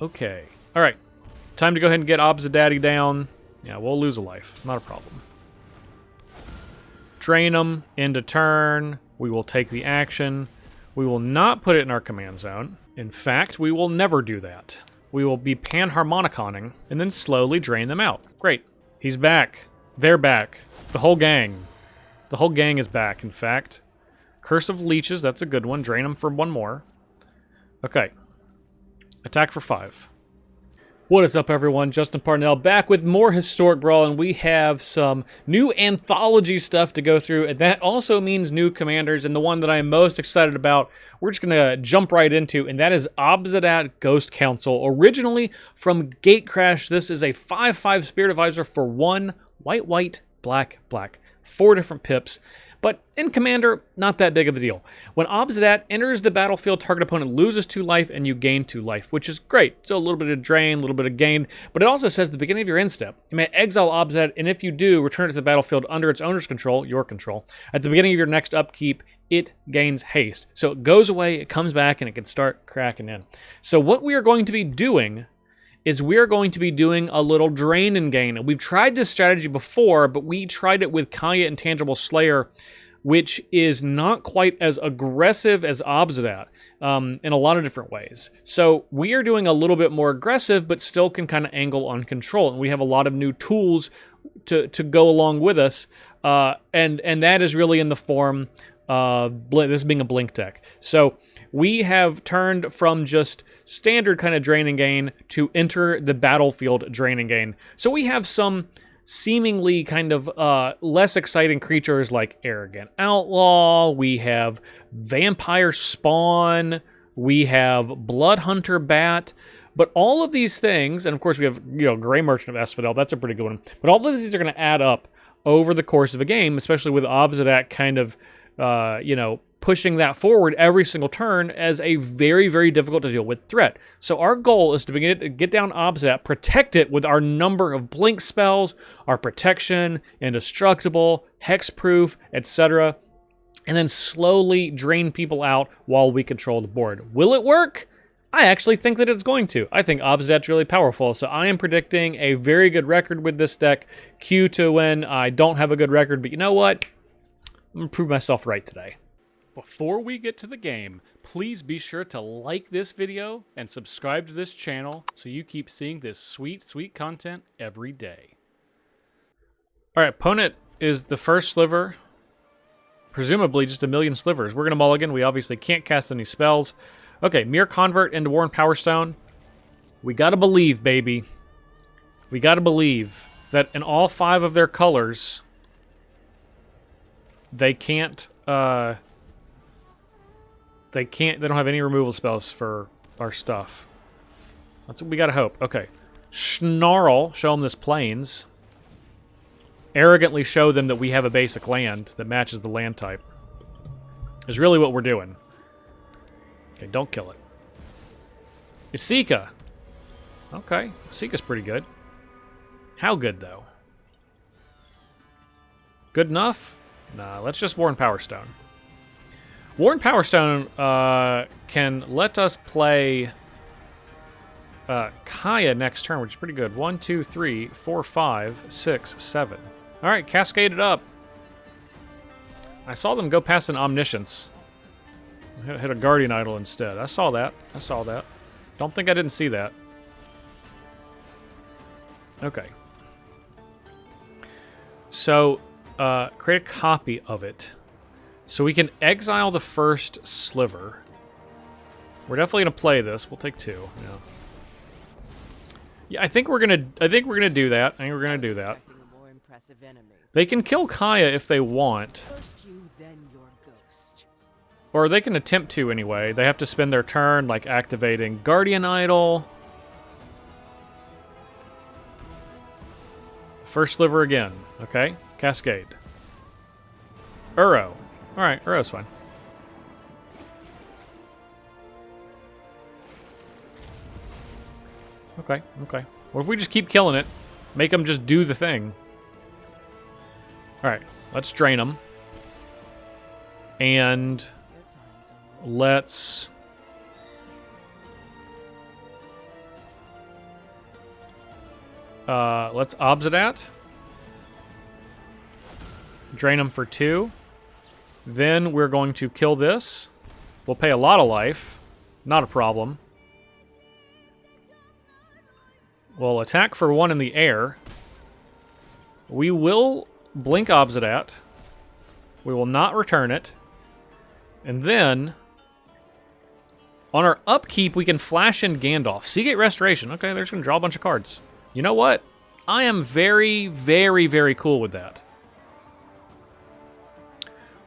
Okay. All right. Time to go ahead and get Obzedat down. Yeah, we'll lose a life. Not a problem. Drain them into turn. We will take the action. We will not put it in our command zone. In fact, we will never do that. We will be panharmoniconing and then slowly drain them out. Great. He's back. They're back. The whole gang. The whole gang is back, in fact. Curse of Leeches, that's a good one. Drain them for one more. Okay. Attack for 5. What is up, everyone? Justin Parnell back with more Historic Brawl, and we have some new anthology stuff to go through, and that also means new commanders, and the one that I'm most excited about, we're just going to jump right into, and that is Obzedat Ghost Council. Originally from Gatecrash, this is a 5/5 Spirit Advisor for 1 white, white, black, black. 4 different pips. But in Commander, not that big of a deal. When Obzedat enters the battlefield, target opponent loses 2 life and you gain 2 life, which is great. So a little bit of drain, a little bit of gain, but it also says at the beginning of your end step, you may exile Obzedat, and if you do, return it to the battlefield under its owner's control, your control. At the beginning of your next upkeep, it gains haste. So it goes away, it comes back, and it can start cracking in. So what we are going to be doing is we're going to be doing a little drain and gain. We've tried this strategy before, but we tried it with Kaya Intangible Slayer, which is not quite as aggressive as Obzedat in a lot of different ways. So we are doing a little bit more aggressive, but still can kind of angle on control. And we have a lot of new tools to go along with us. And that is really in the form of this being a blink deck. So we have turned from just standard kind of drain and gain to enter the battlefield drain and gain. So we have some seemingly kind of less exciting creatures like Arrogant Outlaw, we have Vampire Spawn, we have Blood Hunter Bat, but all of these things, and of course we have, Grey Merchant of Asphodel, that's a pretty good one, but all of these are going to add up over the course of a game, especially with Obzedat kind of, pushing that forward every single turn as a very, very difficult to deal with threat. So our goal is to begin to get down Obzedat, protect it with our number of blink spells, our protection, indestructible, hexproof, etc., and then slowly drain people out while we control the board. Will it work? I actually think that it's going to. I think Obzedat's really powerful, so I am predicting a very good record with this deck. Q to when I don't have a good record, but you know what? I'm going to prove myself right today. Before we get to the game, please be sure to like this video and subscribe to this channel so you keep seeing this sweet, sweet content every day. All right, opponent is the first sliver. Presumably just a million slivers. We're going to mulligan. We obviously can't cast any spells. Okay, Mere Convert into Worn Power Stone. We got to believe, baby. We got to believe that in all 5 of their colors, they can't... They don't have any removal spells for our stuff. That's what we gotta hope. Okay. Snarl, show them this plains. Arrogantly show them that we have a basic land that matches the land type. Is really what we're doing. Okay, don't kill it. Isika. Okay, Isika's pretty good. How good, though? Good enough? Nah, let's just Worn Power Stone. Worn Power Stone can let us play Kaya next turn, which is pretty good. 1, 2, 3, 4, 5, 6, 7. All right, cascade it up. I saw them go past an Omniscience. Hit a Guardian Idol instead. I saw that. I saw that. Don't think I didn't see that. Okay. So, create a copy of it. So we can exile the first sliver. We're definitely gonna play this. We'll take 2. Yeah. Yeah, I think we're gonna do that. I think we're gonna do that. They can kill Kaya if they want. First you, then your ghost. Or they can attempt to anyway. They have to spend their turn like activating Guardian Idol. First sliver again. Okay. Cascade. Uro. Alright, Uro's fine. Okay, okay. What if we just keep killing it? Make them just do the thing. Alright, let's drain them. And let's Let's Obzedat. Drain them for 2. Then we're going to kill this. We'll pay a lot of life. Not a problem. We'll attack for 1 in the air. We will blink Obzedat. We will not return it. And then, on our upkeep, we can flash in Gandalf. Seagate Restoration. Okay, they're just going to draw a bunch of cards. You know what? I am very, very, very cool with that.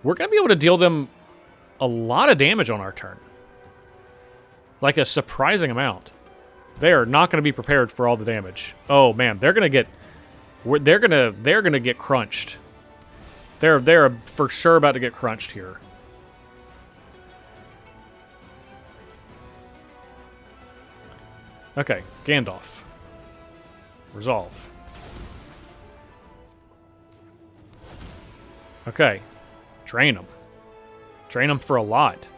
We're going to be able to deal them a lot of damage on our turn. Like a surprising amount. They are not going to be prepared for all the damage. Oh man, they're going to get crunched. They're for sure about to get crunched here. Okay, Gandalf. Resolve. Okay, drain them. Drain them for a lot.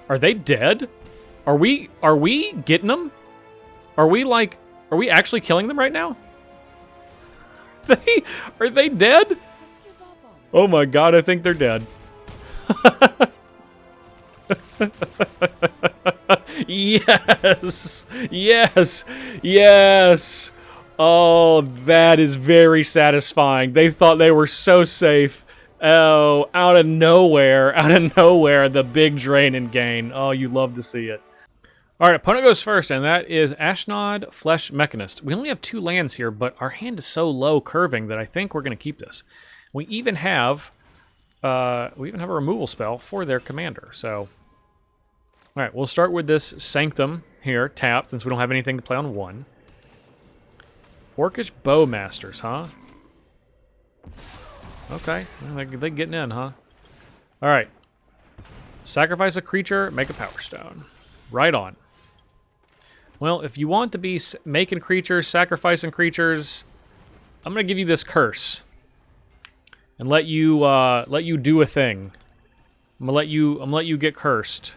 Are they dead? Are we getting them? Are we actually killing them right now? Are they dead? Just give up on it. Oh my god, I think they're dead. Yes! Yes! Yes! Oh, that is very satisfying. They thought they were so safe. Oh, out of nowhere, the big drain and gain. Oh, you love to see it. All right, opponent goes first, and that is Ashnod, Flesh Mechanist. We only have 2 lands here, but our hand is so low curving that I think we're going to keep this. We even have a removal spell for their commander. So, all right, we'll start with this Sanctum here, tapped, since we don't have anything to play on 1. Orcish Bowmasters, huh? Okay, well, they're getting in, huh? All right. Sacrifice a creature, make a Power Stone. Right on. Well, if you want to be making creatures, sacrificing creatures, I'm gonna give you this curse and let you do a thing. I'm gonna let you get cursed.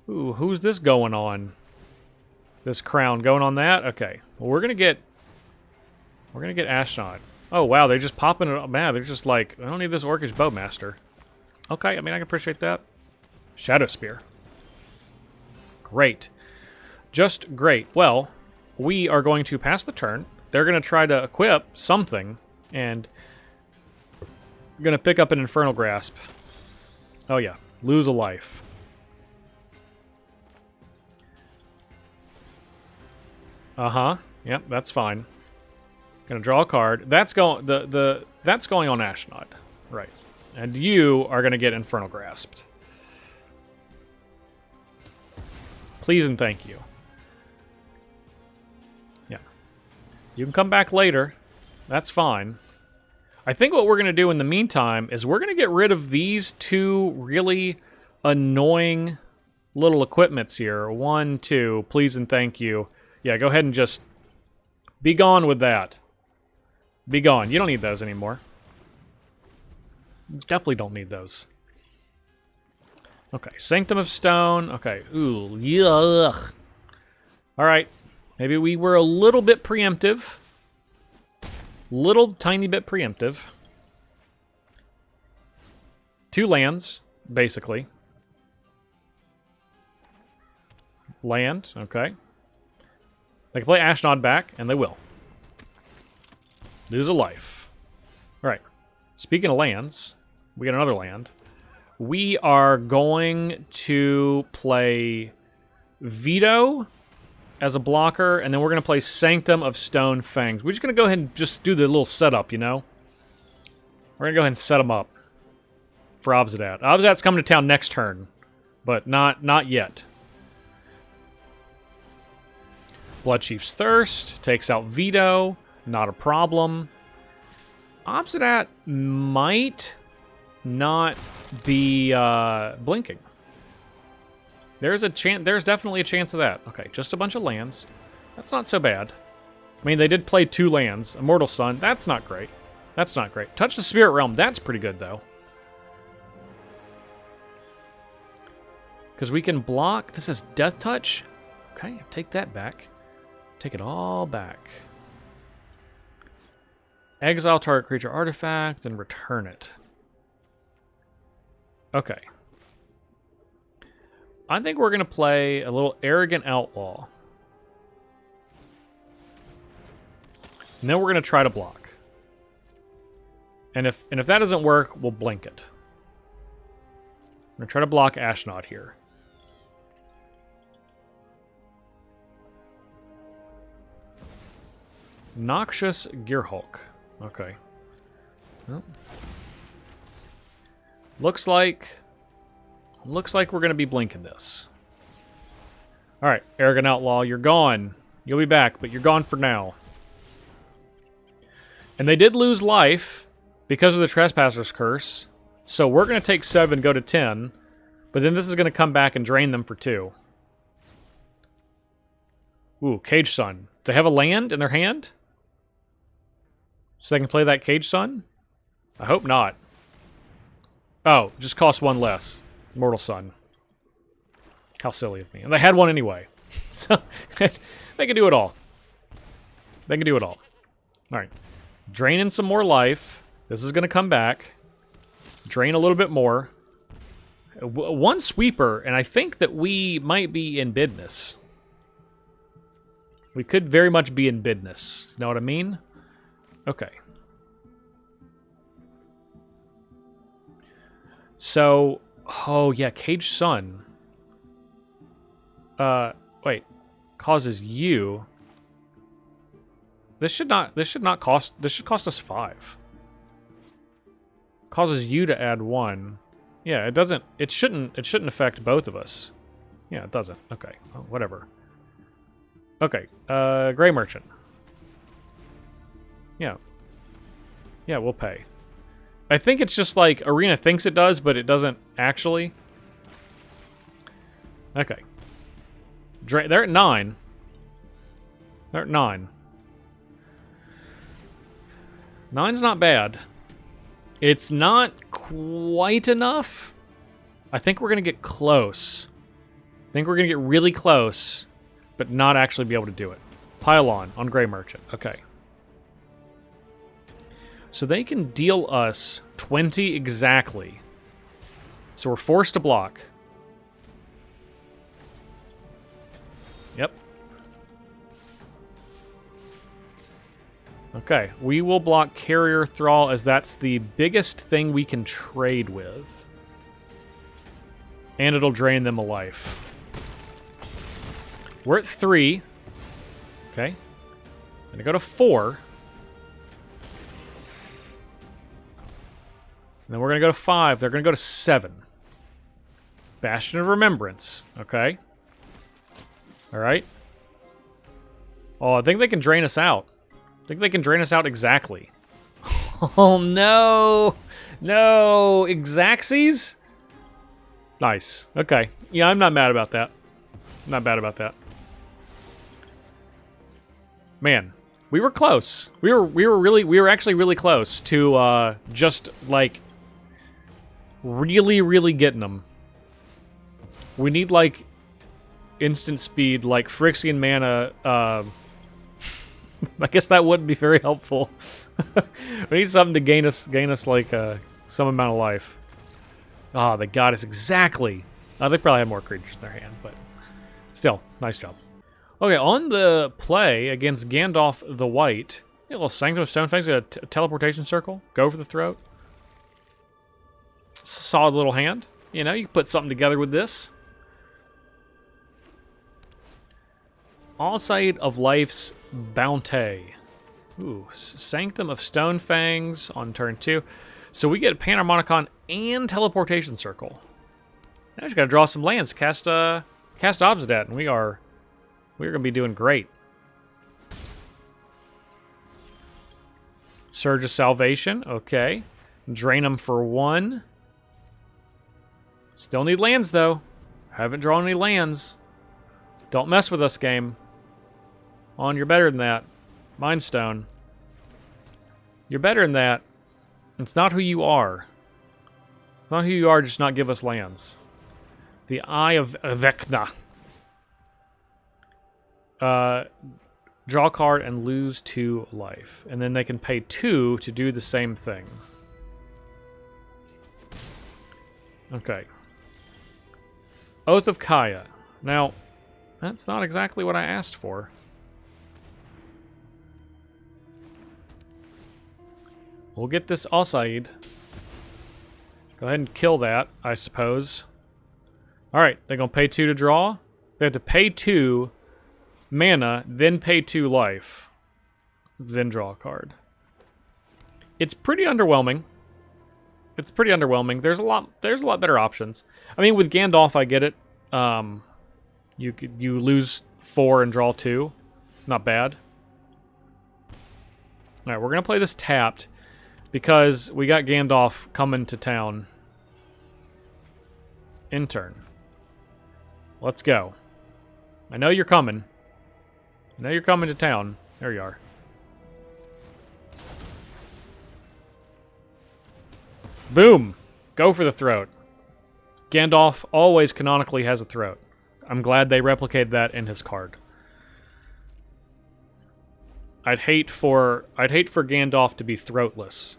Ooh, who's this going on? This crown going on that? Okay. Well, we're gonna get Ashnod. Oh wow, they're just popping it up. Man, they're just like, I don't need this Orcish Bowmaster. Okay, I mean I can appreciate that. Shadow Spear. Great. Just great. Well, we are going to pass the turn. They're going to try to equip something, and we're going to pick up an Infernal Grasp. Oh yeah, lose a life. Uh-huh. Yep, that's fine. Gonna draw a card. That's going that's going on Ashnod. Right. And you are gonna get Infernal Grasped. Please and thank you. Yeah. You can come back later. That's fine. I think what we're going to do in the meantime is we're going to get rid of these 2 really annoying little equipments here. 1, 2, please and thank you. Yeah, go ahead and just be gone with that. Be gone. You don't need those anymore. Definitely don't need those. Okay, Sanctum of Stone. Okay, ooh, yuck. All right, maybe we were a little bit preemptive. Little tiny bit preemptive. 2 lands, basically. Land, okay. They can play Ashnod back, and they will. Lose a life. All right, speaking of lands, we got another land. We are going to play Veto as a blocker, and then we're going to play Sanctum of Stone Fangs. We're just going to go ahead and just do the little setup, you know? We're going to go ahead and set them up for Obzedat. Obzedat's coming to town next turn, but not yet. Bloodchief's Thirst takes out Veto. Not a problem. Obzedat might not be blinking. There's definitely a chance of that. Okay, just a bunch of lands. That's not so bad. I mean, they did play 2 lands. Immortal Sun, that's not great. That's not great. Touch the Spirit Realm, that's pretty good, though. Because we can block... This is Death Touch. Okay, take that back. Take it all back. Exile target creature artifact and return it. Okay. I think we're going to play a little Arrogant Outlaw. And then we're going to try to block. And if that doesn't work, we'll blink it. I'm going to try to block Ashnod here. Noxious Gearhulk. Okay. Well, looks like we're going to be blinking this. All right, Arrogant Outlaw, you're gone. You'll be back, but you're gone for now. And they did lose life because of the Trespasser's Curse. So we're going to take 7, go to 10. But then this is going to come back and drain them for 2. Ooh, Cage Sun. Do they have a land in their hand? So they can play that Cage Sun? I hope not. Oh, just costs 1 less. Mortal Sun. How silly of me. And they had one anyway. So, they can do it all. They can do it all. Alright. Drain in some more life. This is going to come back. Drain a little bit more. 1 sweeper, and I think that we might be in business. We could very much be in business. Know what I mean? Okay. So, oh yeah, Cage Sun. Wait. Causes you. This should cost us 5. Causes you to add 1. Yeah, it shouldn't affect both of us. Yeah, it doesn't. Okay. Well, whatever. Okay. Gray Merchant. Yeah. Yeah, we'll pay. I think it's just like Arena thinks it does, but it doesn't actually. Okay. They're at 9. They're at 9. 9's not bad. It's not quite enough. I think we're going to get close. I think we're going to get really close, but not actually be able to do it. Pylon on Gray Merchant. Okay. So they can deal us 20 exactly. So we're forced to block. Yep. Okay, we will block Carrier Thrall as that's the biggest thing we can trade with. And it'll drain them a life. We're at 3. Okay. Gonna go to 4. And then we're gonna go to 5. They're gonna go to 7. Bastion of Remembrance. Okay. Alright. Oh, I think they can drain us out. I think they can drain us out exactly. Oh, no. No. Exacxies? Nice. Okay. Yeah, I'm not mad about that. Not bad about that. Man, we were close. We were actually really close to just like really getting them. We need like instant speed, like Phyrexian mana. I guess that wouldn't be very helpful. We need something to gain us like some amount of life. Ah, they got us exactly. They probably had more creatures in their hand, but still, nice job. Okay, on the play against Gandalf the White, a little Sanctum of Stonefangs, got a teleportation circle. Go for the throat. Solid little hand. You know, you can put something together with this. All Side of Life's Bounty. Ooh, Sanctum of Stonefangs on turn 2. So we get Panharmonicon and Teleportation Circle. Now we just gotta draw some lands, cast Obzedat, and we're gonna be doing great. Surge of Salvation, okay. Drain them for 1. Still need lands though. Haven't drawn any lands. Don't mess with us, game. On, you're better than that. Mind Stone. You're better than that. It's not who you are. It's not who you are, just not give us lands. The Eye of Vecna. draw a card, and lose 2 life. And then they can pay 2 to do the same thing. Okay. Oath of Kaya. Now, that's not exactly what I asked for. We'll get this Alsaid. Go ahead and kill that, I suppose. Alright, they're going to pay 2 to draw. They have to pay 2 mana, then pay 2 life. Then draw a card. It's pretty underwhelming. It's pretty underwhelming. There's a lot better options. I mean, with Gandalf, I get it. You lose 4 and draw 2. Not bad. Alright, we're going to play this tapped because we got Gandalf coming to town. In turn. Let's go. I know you're coming. I know you're coming to town. There you are. Boom! Go for the throat. Gandalf always canonically has a throat. I'm glad they replicated that in his card. I'd hate for Gandalf to be throatless.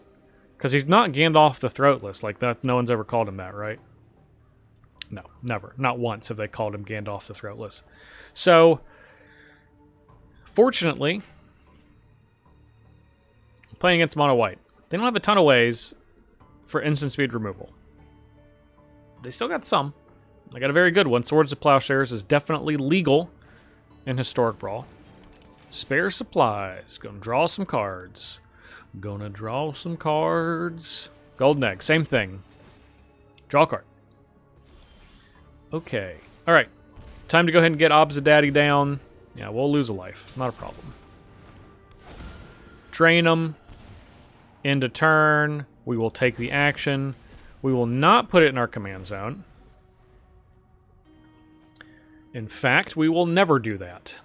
Because he's not Gandalf the Throatless. Like, that's, no one's ever called him that, right? No, never. Not once have they called him Gandalf the Throatless. So, fortunately, playing against mono white, they don't have a ton of ways for instant speed removal. They still got some. They got a very good one. Swords of Plowshares is definitely legal in Historic Brawl. Spare supplies. Gonna draw some cards. Gonna draw some cards. Golden Egg, same thing. Draw a card. Okay. Alright. Time to go ahead and get Obzedat down. Yeah, we'll lose a life. Not a problem. Drain them. End a turn. We will take the action. We will not put it in our command zone. In fact, we will never do that.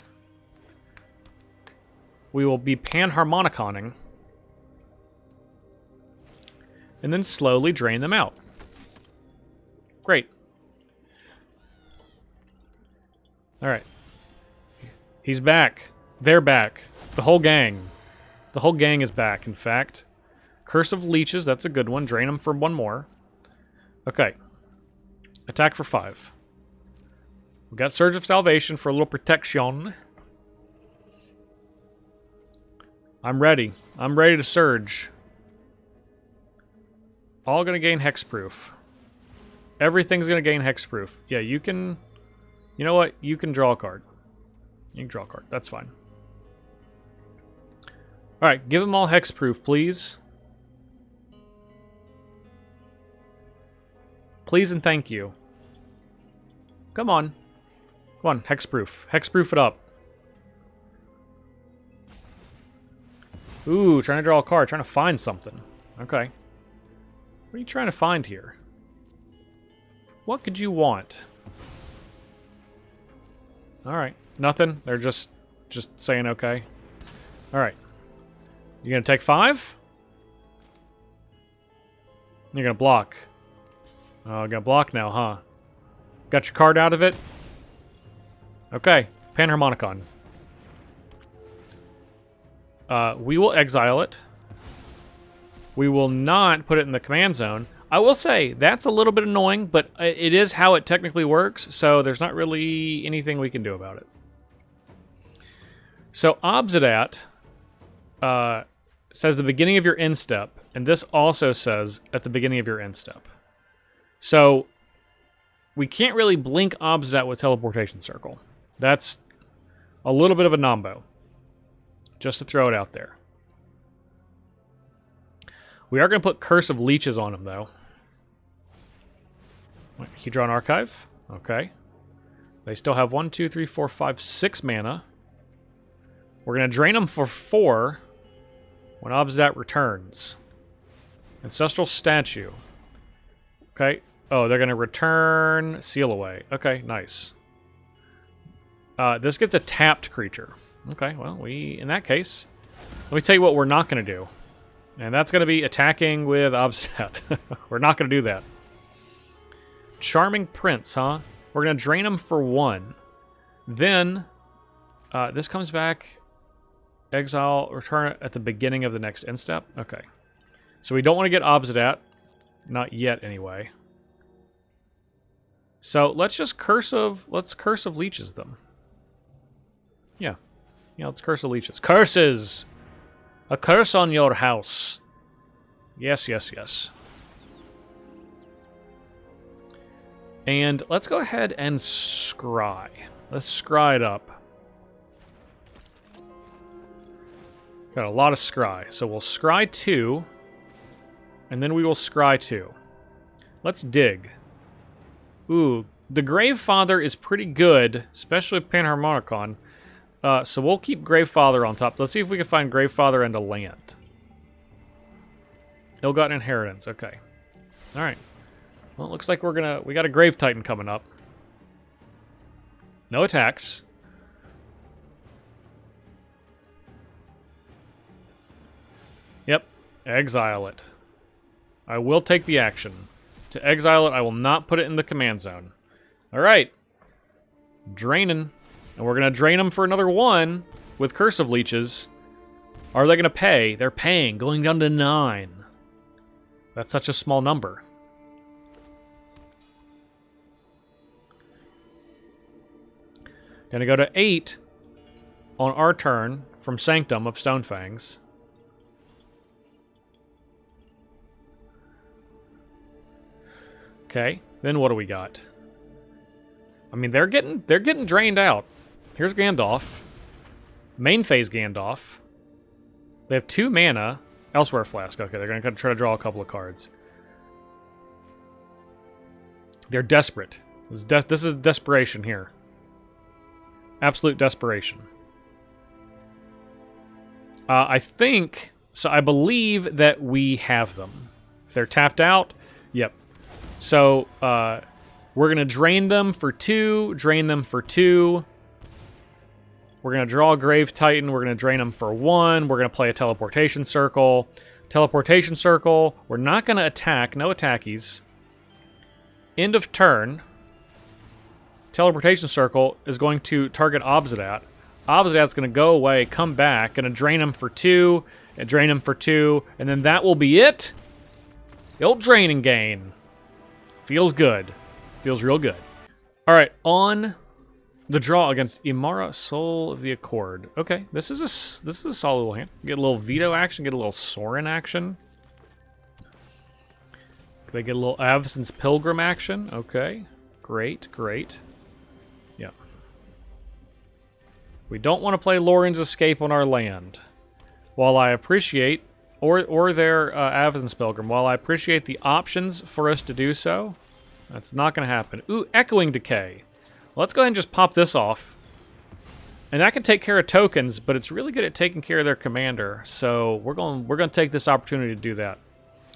We will be panharmoniconing. And then slowly drain them out. Great. Alright. He's back. They're back. The whole gang. The whole gang is back, in fact. Curse of Leeches, that's a good one. Drain them for 1 more. Okay. Attack for 5. We got Surge of Salvation for a little protection. I'm ready. I'm ready to surge. All gonna gain hexproof. Everything's gonna gain hexproof. Yeah, you can... You know what? You can draw a card. You can draw a card. That's fine. Alright, give them all hexproof, please. Please and thank you. Come on. Come on, hexproof. Hexproof it up. Ooh, trying to draw a card. Trying to find something. Okay. What are you trying to find here? What could you want? Alright. Nothing? They're just saying okay. Alright. You gonna take 5? You're gonna block. Oh, gonna block now, huh? Got your card out of it? Okay. Panharmonicon. We will exile it. We will not put it in the command zone. I will say, that's a little bit annoying, but it is how it technically works, so there's not really anything we can do about it. So, Obzedat says the beginning of your end step, and this also says at the beginning of your end step. So, we can't really blink Obzedat with Teleportation Circle. That's a little bit of a nombo. Just to throw it out there. We are going to put Curse of Leeches on him, though. He draw an Archive. Okay. They still have 1, 2, 3, 4, 5, 6 mana. We're going to drain them for 4 when Obzedat returns. Ancestral Statue. Okay. Oh, they're going to return Seal Away. Okay, nice. This gets a tapped creature. Okay, well, in that case, let me tell you what we're not going to do. And that's going to be attacking with Obzedat. We're not going to do that. Charming Prince, huh? We're going to drain him for 1. Then, this comes back... Exile, return it at the beginning of the next end step. Okay. So we don't want to get Obzedat. Not yet, anyway. So let's just cursive leeches them. Yeah. Yeah, let's cursive leeches. Curses! A curse on your house. Yes, yes, yes. And let's go ahead and scry. Let's scry it up. Got a lot of scry. So we'll scry 2. And then we will scry 2. Let's dig. Ooh, the Gravefather is pretty good, especially with Panharmonicon. So we'll keep Gravefather on top. Let's see if we can find Gravefather and a land. Ill-gotten inheritance. Okay. All right. Well, it looks like we got a Grave Titan coming up. No attacks. Yep. Exile it. I will take the action. To exile it, I will not put it in the command zone. All right. Drainin. And we're going to drain them for another 1 with Cursive Leeches. Are they going to pay? They're paying, going down to 9. That's such a small number. Going to go to 8 on our turn from Sanctum of Stonefangs. Okay, then what do we got? I mean, they're getting drained out. Here's Gandalf. Main phase Gandalf. They have 2 mana. Elsewhere Flask. Okay, they're going to try to draw a couple of cards. They're desperate. This is desperation here. Absolute desperation. I think... So I believe that we have them. If they're tapped out, yep. So, we're going to drain them for 2, drain them for 2. We're going to draw a Grave Titan. We're going to drain them for 1. We're going to play a Teleportation Circle. Teleportation Circle. We're not going to attack. No attackies. End of turn. Teleportation Circle is going to target Obzedat. Obzedat's going to go away, come back, going to drain him for 2, and drain him for 2, and then that will be it. It'll drain and gain. Feels good. Feels real good. All right, on the draw against Imara, Soul of the Accord. Okay, this is a solid little hand. Get a little veto action, get a little Sorin action. They get a little Avacyn's Pilgrim action. Okay, great, great. Yeah. We don't want to play Loren's Escape on our land. While I appreciate, or their Avacyn's Pilgrim, while I appreciate the options for us to do so, that's not going to happen. Ooh, Echoing Decay. Let's go ahead and just pop this off. And that can take care of tokens, but it's really good at taking care of their commander. So we're going to take this opportunity to do that.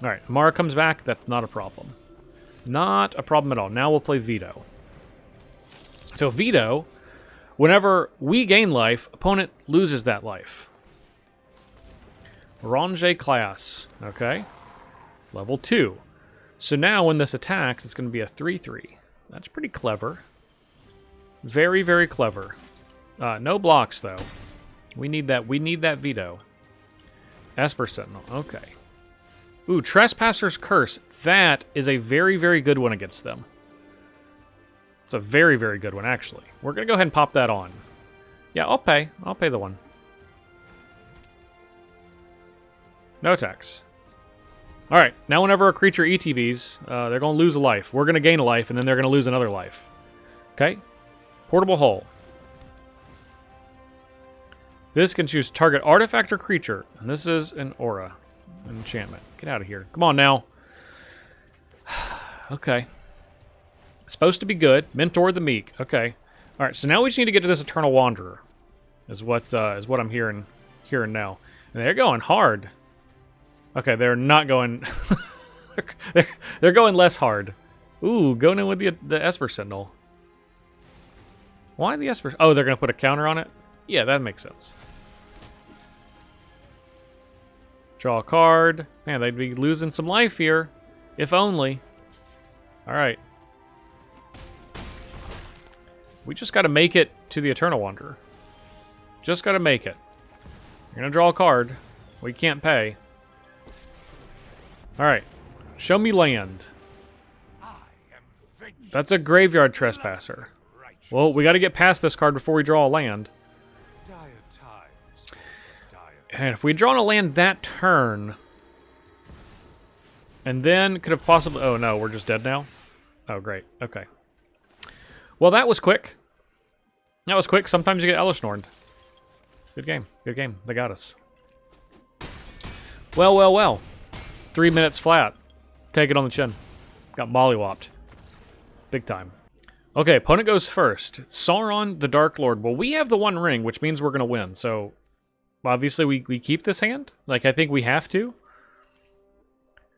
All right, Amara comes back. That's not a problem. Not a problem at all. Now we'll play Veto. So Veto, whenever we gain life, opponent loses that life. Ranger class. Okay. Level 2. So now when this attacks, it's going to be a 3/3. That's pretty clever. Very, very clever. No blocks, though. We need that. We need that Veto. Esper Sentinel. Okay. Ooh, Trespasser's Curse. That is a very, very good one against them. It's a very, very good one, actually. We're going to go ahead and pop that on. Yeah, I'll pay. I'll pay the one. No attacks. All right, now whenever a creature ETBs, they're going to lose a life. We're going to gain a life, and then they're going to lose another life. Okay? Portable Hull. This can choose target artifact or creature, and this is an aura. An enchantment. Get out of here. Come on now. Okay. Supposed to be good. Mentor the Meek. Okay. All right, so now we just need to get to this Eternal Wanderer. Is what I'm hearing now. And they're going hard. Okay, they're not going... they're going less hard. Ooh, going in with the Esper Sentinel. Why the Esper... Oh, they're going to put a counter on it? Yeah, that makes sense. Draw a card. Man, they'd be losing some life here. If only. Alright. We just got to make it to the Eternal Wanderer. Just got to make it. You're going to draw a card. We can't pay. Alright. Show me land. That's a graveyard trespasser. Well, we got to get past this card before we draw a land. And if we draw a land that turn, and then could have possibly... Oh, no, we're just dead now? Oh, great. Okay. Well, that was quick. That was quick. Sometimes you get Ellisnorned. Good game. Good game. They got us. Well, well, well. 3 minutes flat. Take it on the chin. Got mollywopped. Big time. Okay, opponent goes first. Sauron, the Dark Lord. Well, we have the One Ring, which means we're going to win. So, obviously, we keep this hand. Like, I think we have to.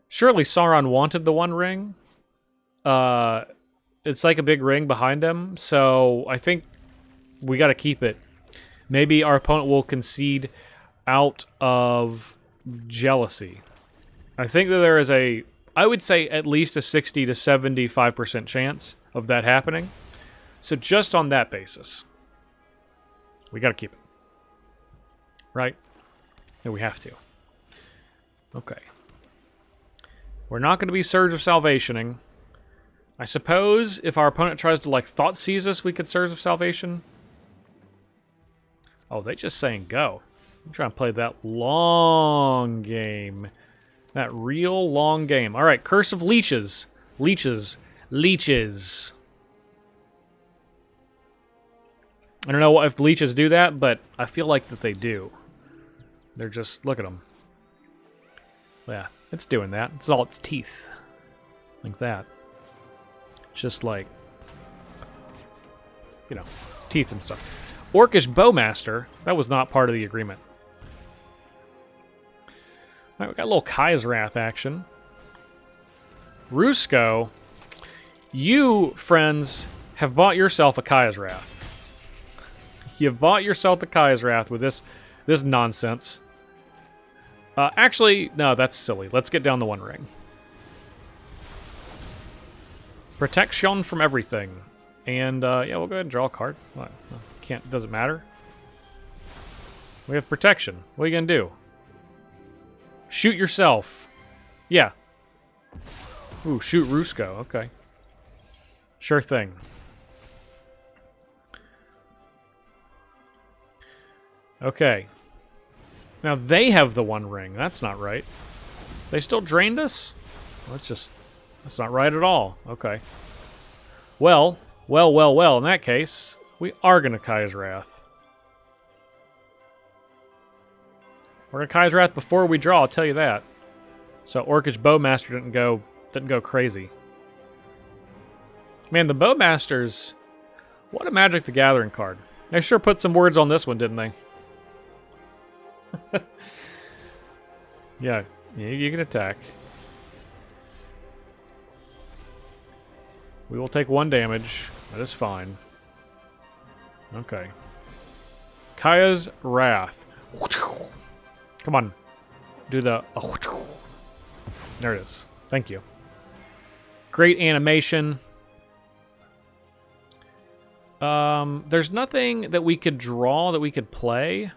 Surely Sauron wanted the One Ring. It's like a big ring behind him. So, I think we got to keep it. Maybe our opponent will concede out of jealousy. I think that there is I would say at least a 60 to 75% chance of that happening. So just on that basis, we got to keep it. Right? Yeah, we have to. Okay. We're not going to be Surge of Salvationing. I suppose if our opponent tries to, like, Thought Seize us, we could Surge of Salvation. Oh, they just saying go. I'm trying to play that long game. That real long game. All right, Curse of Leeches. Leeches. Leeches. I don't know if leeches do that, but I feel like that they do. They're just... Look at them. Yeah, it's doing that. It's all its teeth. Like that. Just like... You know, teeth and stuff. Orcish Bowmaster. That was not part of the agreement. Alright, we got a little Kai's Wrath action. Rusko, you, friends, have bought yourself a Kai's Wrath. You've bought yourself the Kai's Wrath with this nonsense. Actually, no, that's silly. Let's get down the One Ring. Protection from everything. And, yeah, we'll go ahead and draw a card. What? Doesn't matter. We have protection. What are you gonna do? Shoot yourself. Yeah. Ooh, shoot Rusko. Okay. Sure thing. Okay. Now they have the One Ring. That's not right. They still drained us? That's not right at all. Okay. Well. In that case, we are going to Kai's Wrath. We're going to Kai's Wrath before we draw, I'll tell you that. So Orcish Bowmaster didn't go crazy. Man, the Bowmasters, what a Magic the Gathering card. They sure put some words on this one, didn't they? Yeah, you can attack. We will take 1 damage. That is fine. Okay. Kaya's Wrath. Come on. Do the... There it is. Thank you. Great animation. There's nothing that we could draw that we could play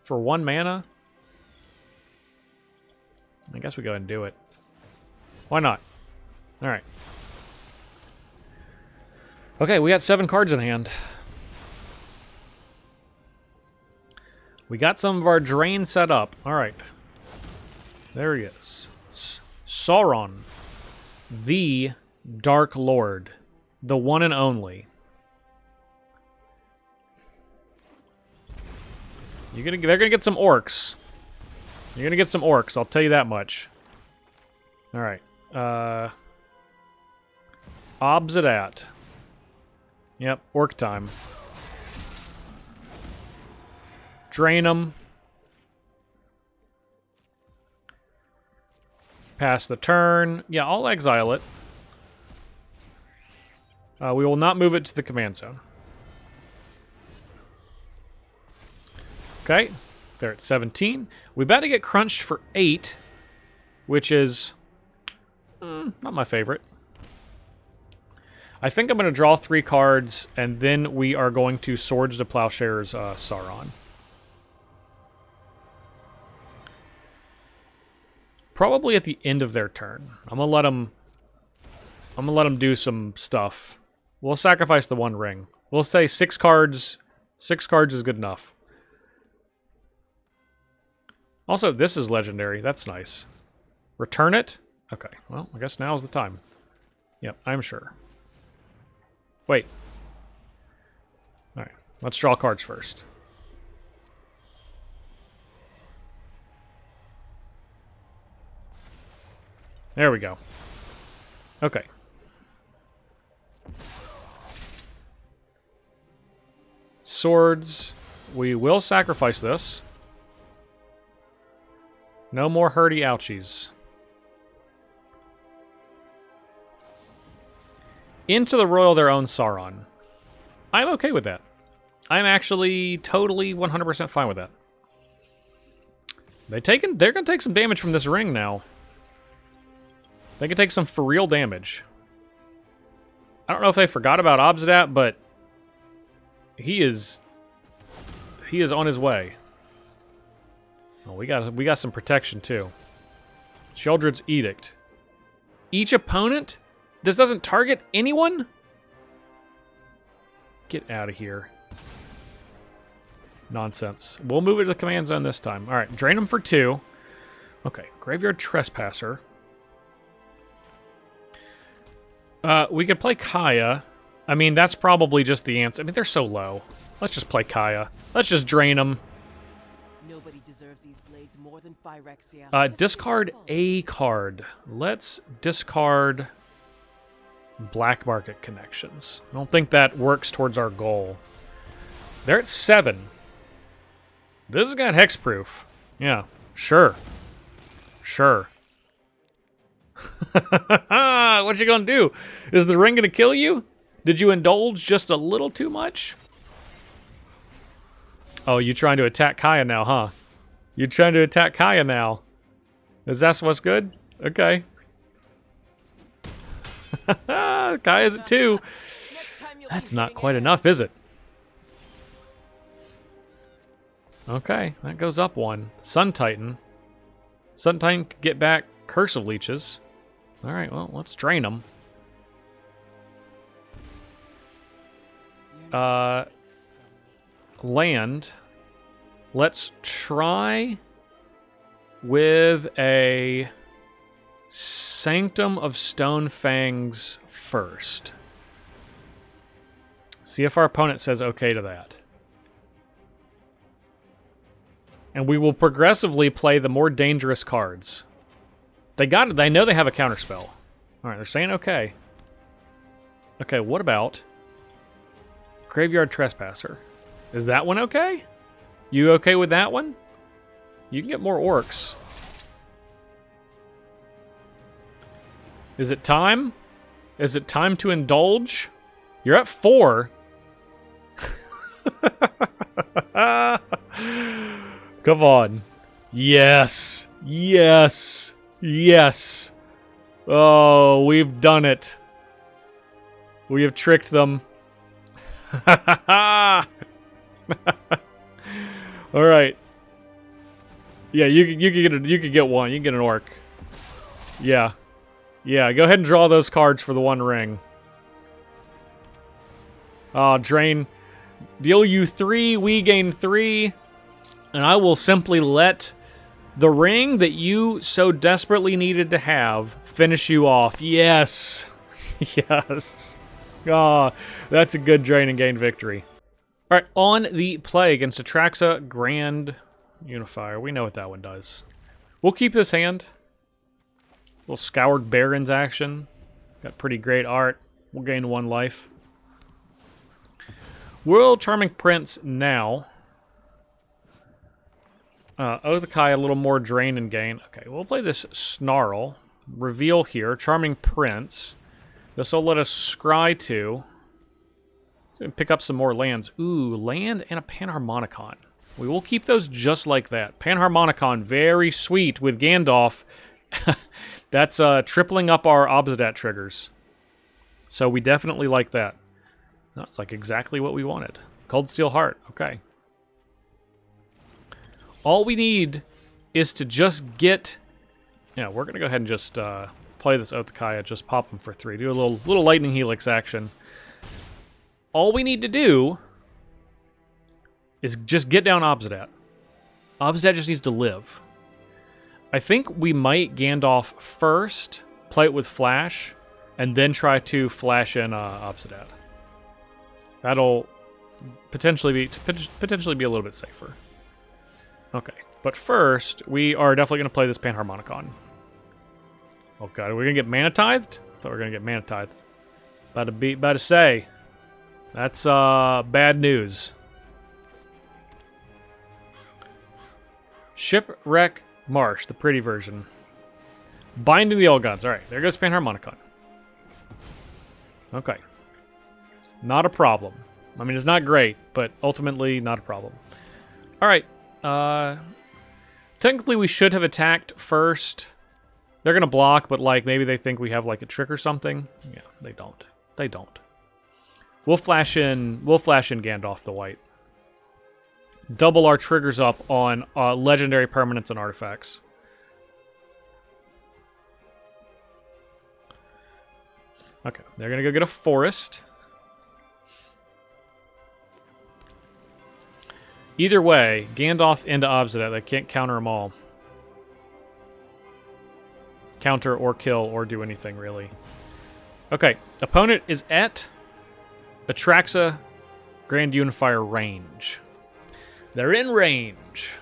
for 1 mana. I guess we go ahead and do it. Why not? Alright. Okay, we got 7 cards in hand. We got some of our drain set up. Alright. There he is. Sauron. The Dark Lord. The one and only. They're gonna get some orcs. You're gonna get some orcs, I'll tell you that much. Alright. Obzedat. Yep, orc time. Drain them. Pass the turn. Yeah, I'll exile it. We will not move it to the command zone. Okay, they're at 17. We about to get crunched for 8, which is not my favorite. I think I'm going to draw 3 cards, and then we are going to Swords to Plowshares Sauron. probably at the end of their turn. I'm gonna let them do some stuff. We'll sacrifice the one ring. We'll say 6 cards. 6 cards is good enough. Also, this is legendary. That's nice. Return it? Okay, well, I guess now's the time. Yep, I'm sure. Wait. Alright, let's draw cards first. There we go. Okay. Swords. We will sacrifice this. No more hurdy ouchies. Into the royal their own Sauron. I'm okay with that. I'm actually totally 100% fine with that. They're going to take some damage from this ring now. They can take some for real damage. I don't know if they forgot about Obzedat, but he is on his way. Oh, we got some protection too. Sheoldred's Edict. Each opponent? This doesn't target anyone? Get out of here. Nonsense. We'll move it to the command zone this time. Alright, drain them for 2. Okay, Graveyard Trespasser. We could play Kaya. I mean, that's probably just the answer. I mean, they're so low. Let's just play Kaya. Let's just drain them. Nobody deserves these blades more than Phyrexia. Discard a card. Let's discard Black Market Connections. I don't think that works towards our goal. They're at 7. This has got hexproof. Yeah, sure. Sure. What you gonna do? Is the ring gonna kill you? Did you indulge just a little too much? Oh, you trying to attack Kaya now, huh? You trying to attack Kaya now? Is that what's good? Okay. Kaya's at 2. That's not quite enough, is it? Okay, that goes up 1. Sun Titan. Sun Titan can get back Curse of Leeches. Alright, well, let's drain them. Land. Let's try with a Sanctum of Stonefangs first. See if our opponent says okay to that. And we will progressively play the more dangerous cards. They got it. They know they have a counterspell. Alright, they're saying okay. Okay, what about Graveyard Trespasser? Is that one okay? You okay with that one? You can get more orcs. Is it time? Is it time to indulge? You're at 4. Come on. Yes. Yes. Yes. Oh, we've done it. We have tricked them. All right. Yeah, you could get one. You can get an orc. Yeah. Yeah, go ahead and draw those cards for the one ring. Drain. Deal you 3, we gain 3. And I will simply let the ring that you so desperately needed to have finish you off. Yes. Yes. Ah, that's a good drain and gain victory. All right, on the play against Atraxa Grand Unifier. We know what that one does. We'll keep this hand. Little Scoured Barons action. Got pretty great art. We'll gain 1 life. World Charming Prince now. Othekai, a little more drain and gain. Okay, we'll play this Snarl. Reveal here. Charming Prince. This will let us scry 2. Pick up some more lands. Ooh, land and a Panharmonicon. We will keep those just like that. Panharmonicon, very sweet with Gandalf. That's tripling up our Obzedat triggers. So we definitely like that. That's like exactly what we wanted. Cold Steel Heart, okay. All we need is to just get Yeah, we're going to go ahead and just play this Otakaya, just pop him for 3. Do a little lightning helix action. All we need to do is just get down Obzedat. Obzedat just needs to live. I think we might Gandalf first, play it with Flash, and then try to flash in Obzedat. That'll potentially be a little bit safer. Okay, but first, we are definitely going to play this Panharmonicon. Oh god, are we going to get Mana Tithed? I thought we were going to get Mana Tithed. About to say. That's bad news. Shipwreck Marsh, the pretty version. Binding the old guns. Alright, there goes Panharmonicon. Okay. Not a problem. I mean, it's not great, but ultimately not a problem. Alright. Technically, we should have attacked first. They're going to block, but like maybe they think we have like a trick or something. Yeah, they don't. They don't. We'll flash in Gandalf the White. Double our triggers up on legendary permanents and artifacts. Okay, they're going to go get a forest. Either way, Gandalf into Obzedat. They can't counter them all. Counter or kill or do anything, really. Okay, opponent is at Atraxa Grand Unifier range. They're in range.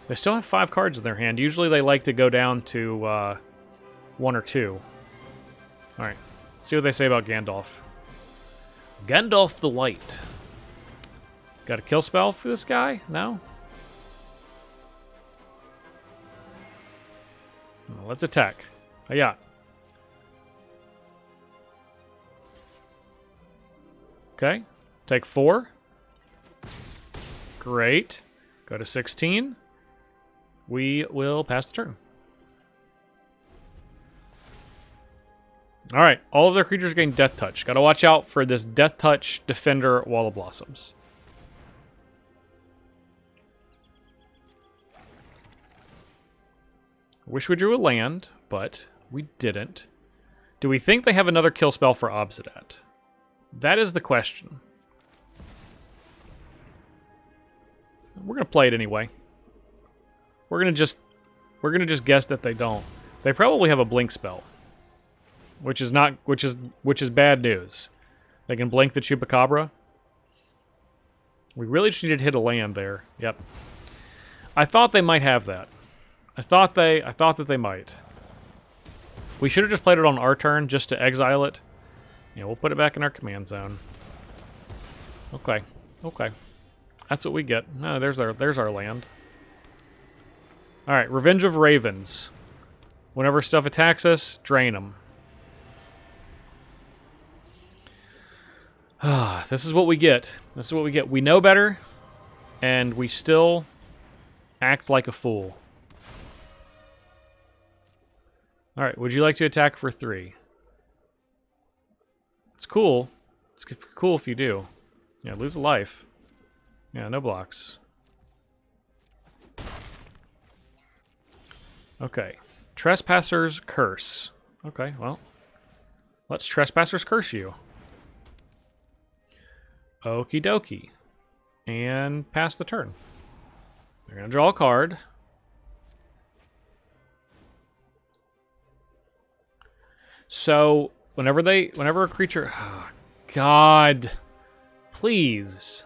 They still have 5 cards in their hand. Usually they like to go down to 1 or 2. Alright, let's see what they say about Gandalf. Gandalf the White. Got a kill spell for this guy? No? Well, let's attack. Yeah. Okay. Take 4. Great. Go to 16. We will pass the turn. Alright. All of their creatures gain Death Touch. Gotta watch out for this Death Touch Defender Wall of Blossoms. Wish we drew a land, but we didn't. Do we think they have another kill spell for Obzedat? That is the question. We're gonna play it anyway. We're gonna just guess that they don't. They probably have a blink spell, which is bad news. They can blink the Chupacabra. We really just needed to hit a land there. Yep. I thought they might have that. I thought that they might. We should have just played it on our turn just to exile it. Yeah, we'll put it back in our command zone. Okay. Okay. That's what we get. No, there's our land. Alright, Revenge of Ravens. Whenever stuff attacks us, drain them. This is what we get. This is what we get. We know better, and we still act like a fool. Alright, would you like to attack for 3? It's cool. It's cool if you do. Yeah, lose a life. Yeah, no blocks. Okay. Trespasser's Curse. Okay, well. Let's Trespasser's Curse you. Okie dokie. And pass the turn. They're going to draw a card. So, whenever a creature... Oh, God. Please.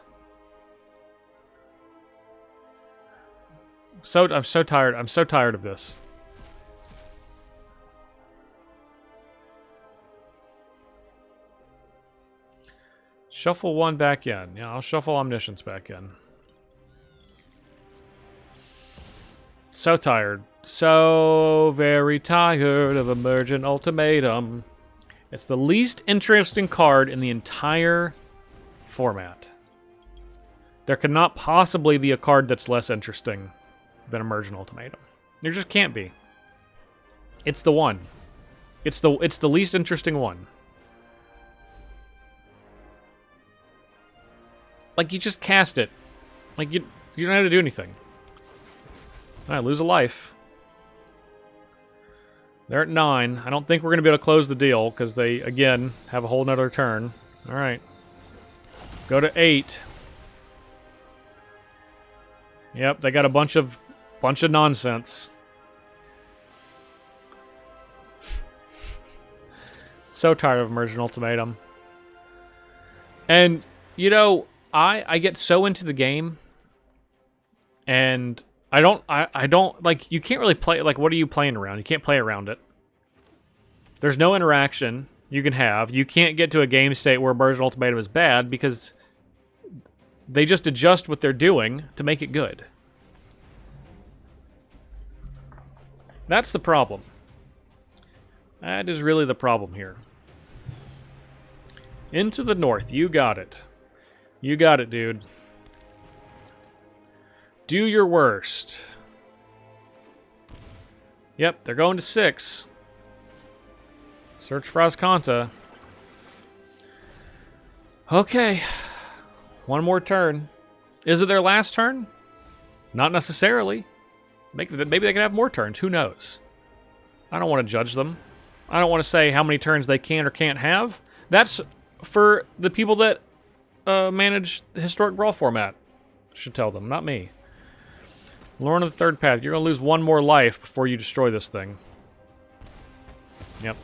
I'm so tired. I'm so tired of this. Shuffle 1 back in. Yeah, I'll shuffle Omniscience back in. So tired. So very tired of Emergent Ultimatum. It's the least interesting card in the entire format. There cannot possibly be a card that's less interesting than Emergent Ultimatum. There just can't be. It's the one. It's the least interesting one. Like, you just cast it. Like, you don't have to do anything. Alright, lose a life. They're at 9. I don't think we're going to be able to close the deal because they, again, have a whole nother turn. All right. Go to 8. Yep, they got a bunch of nonsense. So tired of Immersion Ultimatum. And, you know, I get so into the game, and I don't, like, you can't really play, like, what are you playing around? You can't play around it. There's no interaction you can have. You can't get to a game state where Immersion Ultimatum is bad because they just adjust what they're doing to make it good. That's the problem. That is really the problem here. Into the north. You got it. You got it, dude. Do your worst. Yep, they're going to 6. Search for Azcanta. Okay. One more turn. Is it their last turn? Not necessarily. Maybe they can have more turns. Who knows? I don't want to judge them. I don't want to say how many turns they can or can't have. That's for the people that manage the Historic Brawl format. Should tell them, not me. Lorna of the Third Path. You're going to lose one more life before you destroy this thing. Yep.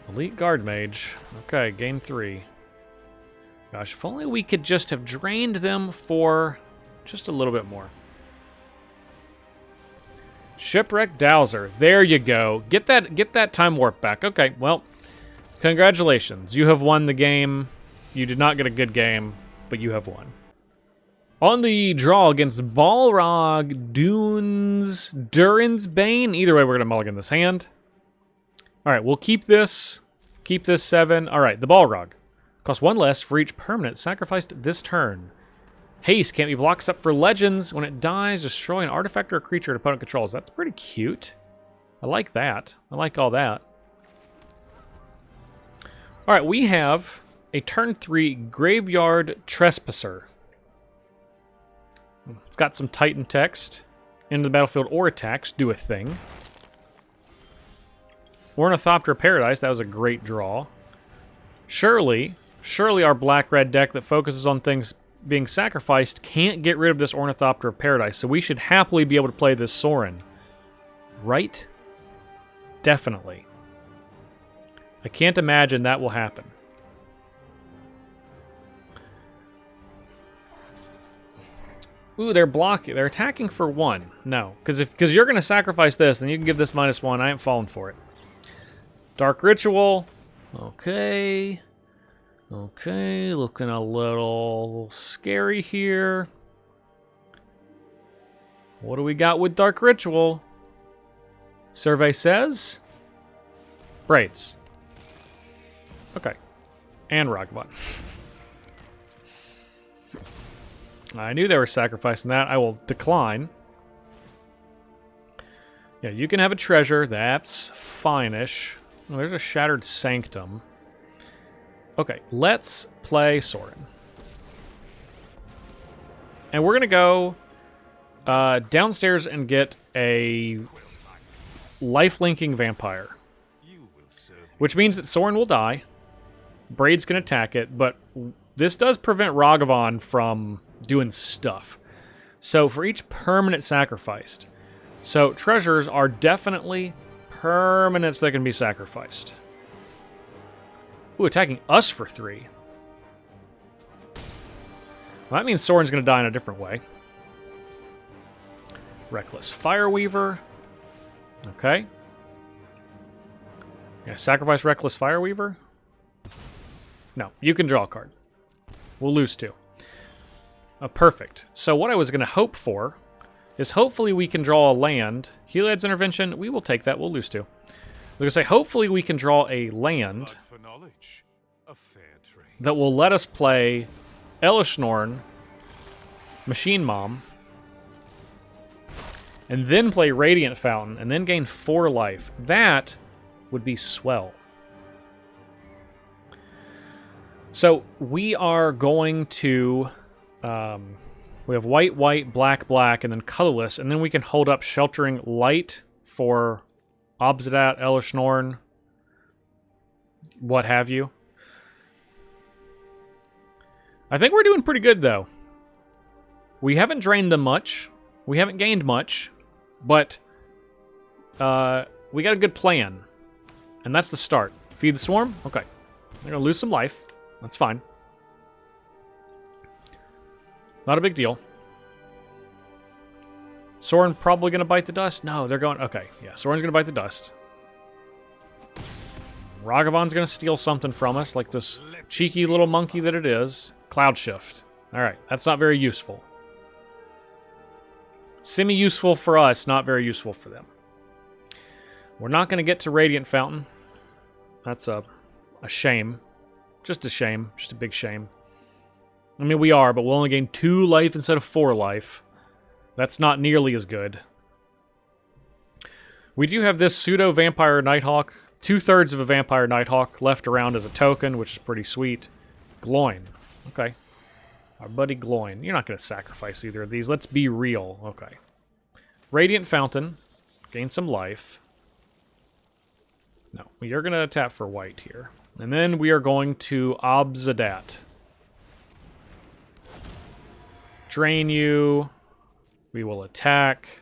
Elite Guard Mage. Okay, gain 3. Gosh, if only we could just have drained them for just a little bit more. Shipwreck Dowser. There you go. Get that time warp back. Okay, well, congratulations. You have won the game. You did not get a good game, but you have won. On the draw against Balrog Durin's Bane. Either way, we're going to mulligan this hand. All right, we'll keep this. Keep this 7. All right, the Balrog. Costs 1 less for each permanent sacrificed this turn. Haste can't be blocked except for legends. When it dies, destroy an artifact or a creature an opponent controls. That's pretty cute. I like that. I like all that. All right, we have a turn 3 Graveyard Trespasser. It's got some Titan text. Into the battlefield or attacks, do a thing. Ornithopter Paradise, that was a great draw. Surely our black-red deck that focuses on things being sacrificed can't get rid of this Ornithopter of Paradise, so we should happily be able to play this Sorin. Right? Definitely. I can't imagine that will happen. Ooh, they're blocking. They're attacking for 1. No, because you're going to sacrifice this, and you can give this -1. I ain't falling for it. Dark Ritual. Okay. Okay, looking a little scary here. What do we got with Dark Ritual? Survey says Braids. Okay. And Ragabot. I knew they were sacrificing that. I will decline. Yeah, you can have a treasure. That's fine-ish. Oh, there's a Shattered Sanctum. Okay, let's play Sorin. And we're going to go downstairs and get a life-linking vampire. Which means that Sorin will die. Braid's can attack it, but this does prevent Ragavan from doing stuff. So for each permanent sacrificed. So treasures are definitely permanents that can be sacrificed. Ooh, attacking us for 3. Well, that means Sorin's going to die in a different way. Reckless Fireweaver. Okay. Gonna sacrifice Reckless Fireweaver? No, you can draw a card. We'll lose 2. Perfect. So what I was going to hope for is hopefully we can draw a land. Heliod's Intervention, we will take that. We'll lose 2. I'm going to say hopefully we can draw a land that will let us play Elishnorn, Machine Mom, and then play Radiant Fountain, and then gain 4 life. That would be swell. So we are going to We have white, white, black, black, and then colorless, and then we can hold up Sheltering Light for Obzedat, Elishnorn, what have you. I think we're doing pretty good, though. We haven't drained them much. We haven't gained much. But we got a good plan. And that's the start. Feed the swarm? Okay. They're going to lose some life. That's fine. Not a big deal. Soren probably going to bite the dust? No, they're going... Okay, yeah. Soren's going to bite the dust. Ragavon's going to steal something from us, like this cheeky little monkey that it is. Cloud Shift. Alright, that's not very useful. Semi-useful for us, not very useful for them. We're not going to get to Radiant Fountain. That's a shame. Just a shame. Just a big shame. I mean, we are, but we'll only gain 2 life instead of 4 life. That's not nearly as good. We do have this pseudo-vampire Nighthawk. 2/3 of a vampire Nighthawk left around as a token, which is pretty sweet. Gloin. Okay. Our buddy Gloin. You're not going to sacrifice either of these. Let's be real. Okay. Radiant Fountain. Gain some life. No. We are going to tap for white here. And then we are going to Obzedat. Drain you. We will attack.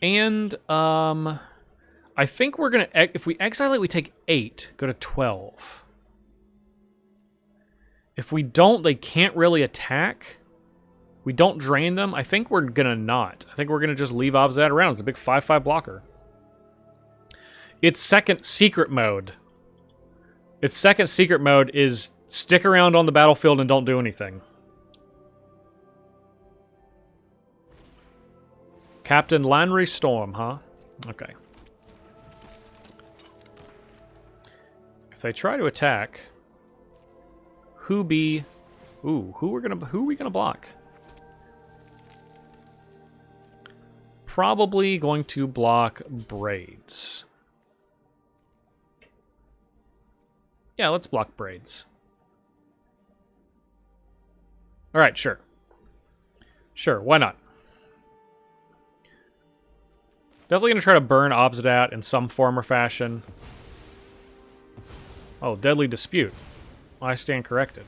And, I think we're going to... If we exile it, we take 8. Go to 12. If we don't, they can't really attack. We don't drain them. I think we're going to not. I think we're going to just leave Obzedat around. It's a big 5/5 blocker. Its second secret mode. Its second secret mode is stick around on the battlefield and don't do anything. Captain Lanry Storm, huh? Okay. If they try to attack, who are we gonna block? Probably going to block Braids. Yeah, let's block Braids. All right, sure. Sure, why not? Definitely going to try to burn Obzedat in some form or fashion. Oh, Deadly Dispute. I stand corrected.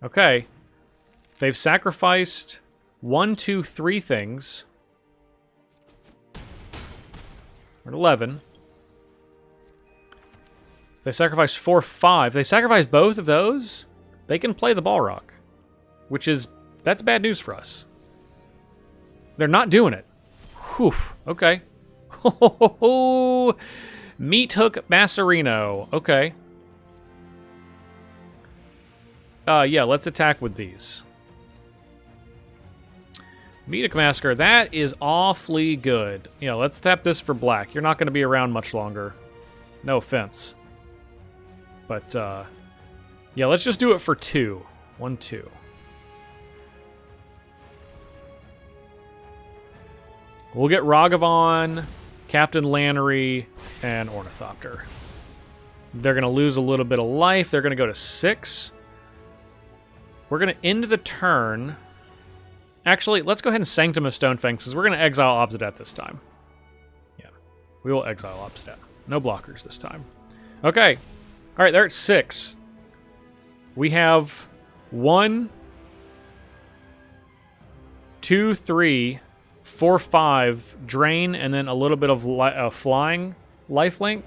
Okay. They've sacrificed 1, 2, 3 things. We're at 11. They sacrificed 4, 5. They sacrificed both of those? They can play the Balrog. Which is... That's bad news for us. They're not doing it. Whew. Okay. Meat Hook Masserino. Okay. Yeah, let's attack with these. Meat Hook Massacre. That is awfully good. Yeah, let's tap this for black. You're not going to be around much longer. No offense. But, yeah, let's just do it for 2. 1, 2. We'll get Ragavon, Captain Lannery, and Ornithopter. They're going to lose a little bit of life. They're going to go to 6. We're going to end the turn. Actually, let's go ahead and Sanctum of Stonefangs, because we're going to exile Obzedat this time. Yeah, we will exile Obzedat. No blockers this time. Okay. All right, they're at 6. We have 1, 2, 3... 4, 5, drain, and then a little bit of flying lifelink.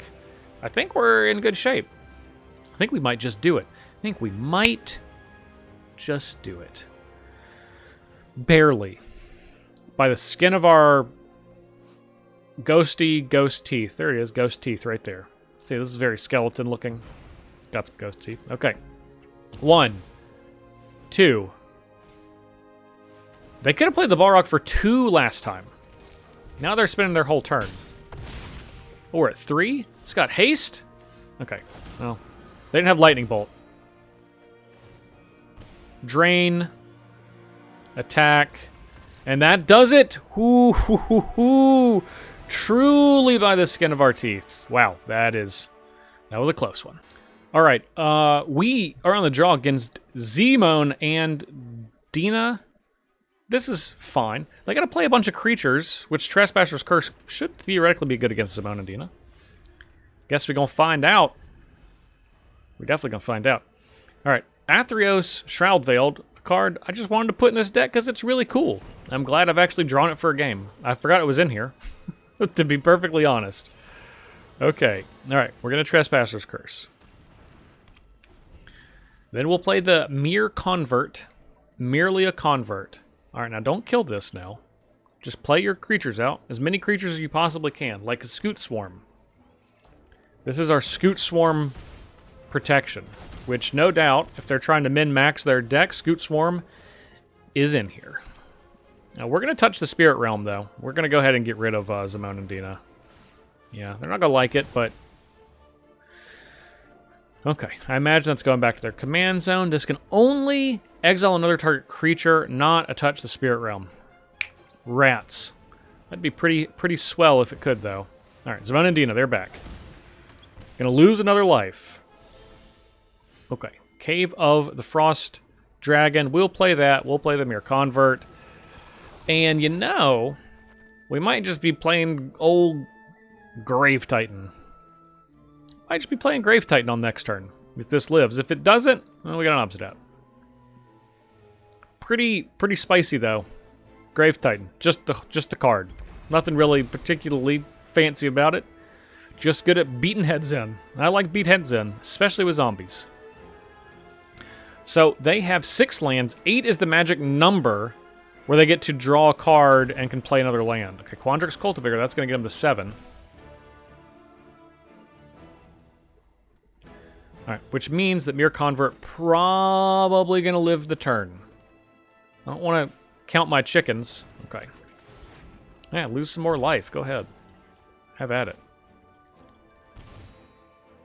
I think we're in good shape. I think we might just do it. I think we might just do it. Barely. By the skin of our ghosty ghost teeth. There it is, ghost teeth right there. See, this is very skeleton looking. Got some ghost teeth. Okay. 1, 2... They could have played the Balrog for 2 last time. Now they're spending their whole turn. Oh, we're at 3? It's got haste? Okay. Well, they didn't have lightning bolt. Drain. Attack. And that does it! Ooh, hoo, hoo, hoo. Truly by the skin of our teeth. Wow, that was a close one. All right. We are on the draw against Zemone and Dina. This is fine. They got to play a bunch of creatures, which Trespasser's Curse should theoretically be good against Zemone and Dina. Guess we're going to find out. We're definitely going to find out. All right. Athreos, Shroud Veiled, a card I just wanted to put in this deck because it's really cool. I'm glad I've actually drawn it for a game. I forgot it was in here, to be perfectly honest. Okay. All right. We're going to Trespasser's Curse. Then we'll play the Mere Convert. Merely a Convert. All right, now don't kill this now. Just play your creatures out. As many creatures as you possibly can, like a Scoot Swarm. This is our Scoot Swarm protection, which no doubt, if they're trying to min-max their deck, Scoot Swarm is in here. Now, we're going to touch the Spirit Realm, though. We're going to go ahead and get rid of Zemone and Dina. Yeah, they're not going to like it, but... Okay, I imagine that's going back to their command zone. This can only exile another target creature, not touch the Spirit Realm. Rats. That'd be pretty swell if it could, though. All right, Zemone and Dina, they're back. Gonna lose another life. Okay, Cave of the Frost Dragon. We'll play that. We'll play the Mere Convert. And you know, we might just be playing old Grave Titan. Might just be playing Grave Titan on next turn, if this lives. If it doesn't, well, we got an Obzedat. Pretty spicy, though. Grave Titan. Just the card. Nothing really particularly fancy about it. Just good at beating heads in. I like beat heads in, especially with zombies. So, they have 6 lands. 8 is the magic number where they get to draw a card and can play another land. Okay, Quandrix Cultivator, that's going to get them to 7. Alright, which means that Mere Convert probably going to live the turn. I don't want to count my chickens. Okay. Yeah, lose some more life. Go ahead. Have at it.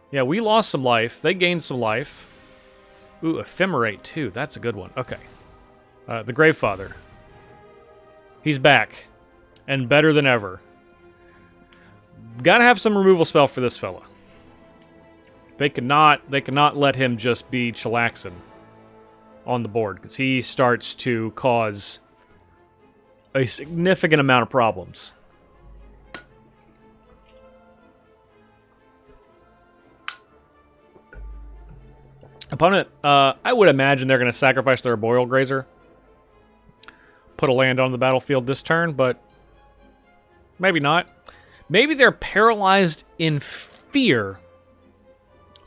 Yeah, we lost some life. They gained some life. Ooh, Ephemerate, too. That's a good one. Okay. The Gravefather. He's back. And better than ever. Gotta have some removal spell for this fella. They cannot let him just be chillaxing on the board, because he starts to cause a significant amount of problems. Opponent, I would imagine they're going to sacrifice their Arboreal Grazer. Put a land on the battlefield this turn, but maybe not. Maybe they're paralyzed in fear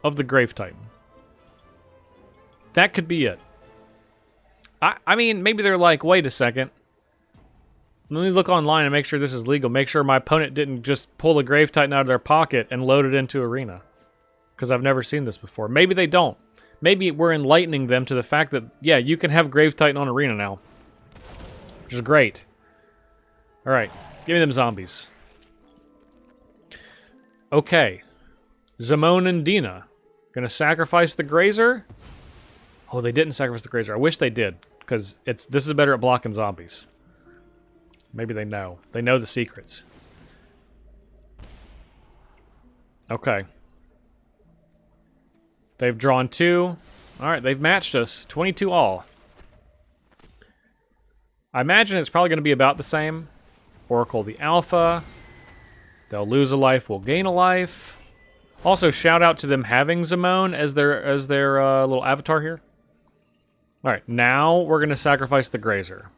of the Grave Titan. That could be it. I mean, maybe they're like, wait a second. Let me look online and make sure this is legal. Make sure my opponent didn't just pull a Grave Titan out of their pocket and load it into Arena. Because I've never seen this before. Maybe they don't. Maybe we're enlightening them to the fact that, yeah, you can have Grave Titan on Arena now. Which is great. Alright, give me them zombies. Okay. Zemone and Dina. Gonna sacrifice the Grazer? Oh, they didn't sacrifice the Grazer. I wish they did, because this is better at blocking zombies. Maybe they know. They know the secrets. Okay. They've drawn 2. Alright, they've matched us. 22 all. I imagine it's probably going to be about the same. Oracle the Alpha. They'll lose a life, we'll gain a life. Also, shout out to them having Zemone as their little avatar here. Alright, now we're going to sacrifice the Grazer.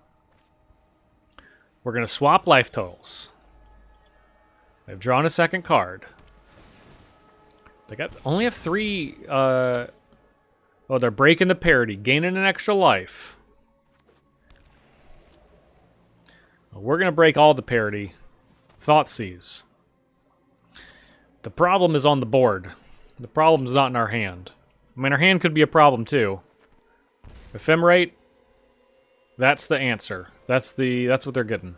We're going to swap life totals. They've drawn a second card. They only have 3... oh, they're breaking the parity. Gaining an extra life. We're going to break all the parity. Thoughtseize. The problem is on the board. The problem is not in our hand. I mean, our hand could be a problem, too. Ephemerate, that's the answer. That's what they're getting.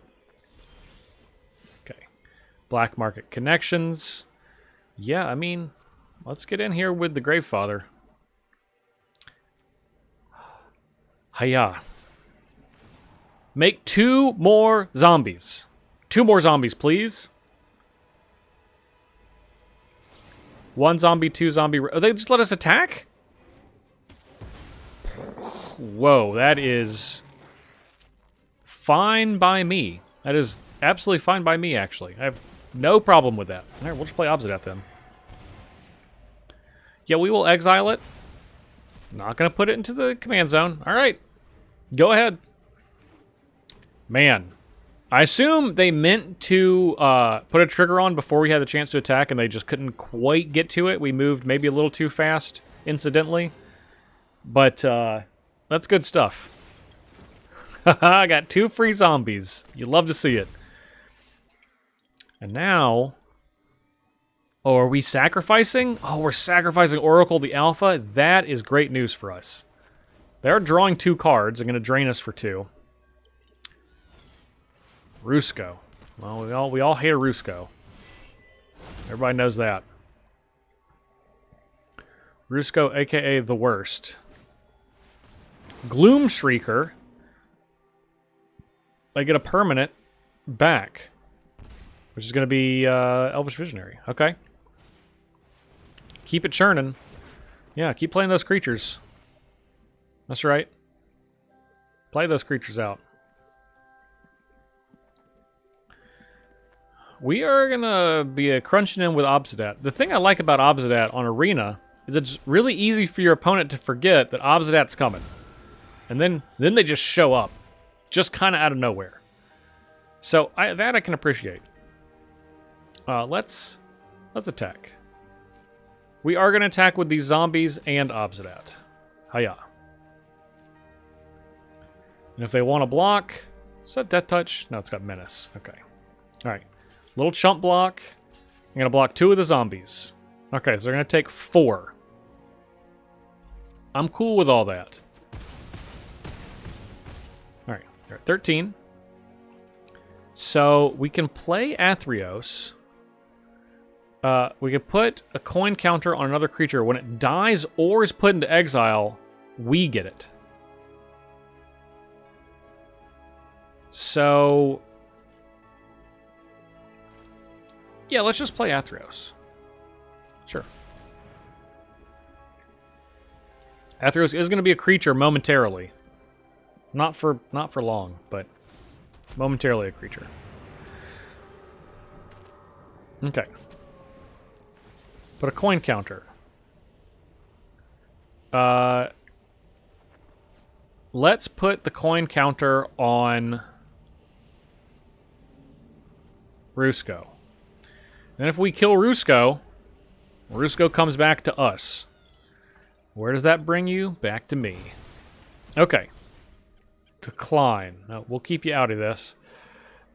Okay. Black Market Connections. Yeah, I mean, let's get in here with the Gravefather. Hiya. Make 2 more zombies. 2 more zombies, please. 1 zombie, 2 zombie. Oh, they just let us attack? Whoa, that is fine by me. That is absolutely fine by me, actually. I have no problem with that. All right, we'll just play Obzedat then. Yeah, we will exile it. Not going to put it into the command zone. All right, go ahead. Man, I assume they meant to put a trigger on before we had the chance to attack, and they just couldn't quite get to it. We moved maybe a little too fast, incidentally. But that's good stuff. I got 2 free zombies. You love to see it. And now... Oh, are we sacrificing? Oh, we're sacrificing Oracle the Alpha? That is great news for us. They're drawing 2 cards. They're going to drain us for 2. Rusko. Well, we all hate a Rusko. Everybody knows that. Rusko, a.k.a. the worst. Gloom Shrieker. I get a permanent back. Which is going to be Elvish Visionary. Okay. Keep it churning. Yeah, keep playing those creatures. That's right. Play those creatures out. We are going to be crunching in with Obzedat. The thing I like about Obzedat on Arena is it's really easy for your opponent to forget that Obzedat's coming. And then they just show up. Just kind of out of nowhere. So that I can appreciate. Let's attack. We are going to attack with these zombies and Obzedat. Hiya. And if they want to block... Is that Death Touch? No, it's got Menace. Okay. Alright. Little chump block. I'm going to block 2 of the zombies. Okay, so they're going to take 4. I'm cool with all that. Alright, they're at 13. So we can play Athreos. We can put a coin counter on another creature. When it dies or is put into exile, we get it. So... yeah, let's just play Athreos. Sure. Athreos is going to be a creature momentarily. Not for long, but momentarily a creature. Okay. Put a coin counter. Let's put the coin counter on Rusko. And if we kill Rusko, Rusko comes back to us. Where does that bring you? Back to me. Okay. Decline. No, we'll keep you out of this.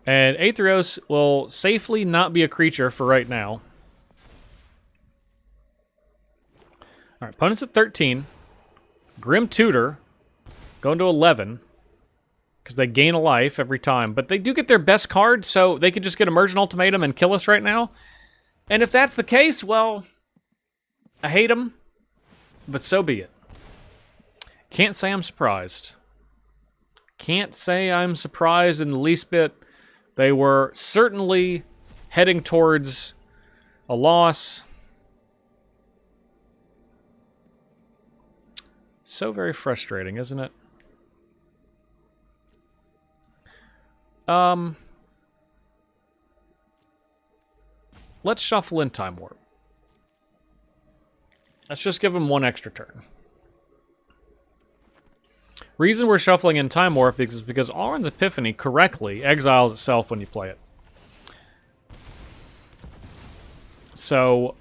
And Aetherios will safely not be a creature for right now. Alright, opponent's at 13. Grim Tutor going to 11. Because they gain a life every time. But they do get their best card, so they could just get Emergent Ultimatum and kill us right now. And if that's the case, well, I hate them. But so be it. Can't say I'm surprised. Can't say I'm surprised in the least bit. They were certainly heading towards a loss. So very frustrating, isn't it? Let's shuffle in Time Warp. Let's just give him 1 extra turn. Reason we're shuffling in Time Warp is because Alrund's Epiphany correctly exiles itself when you play it. So,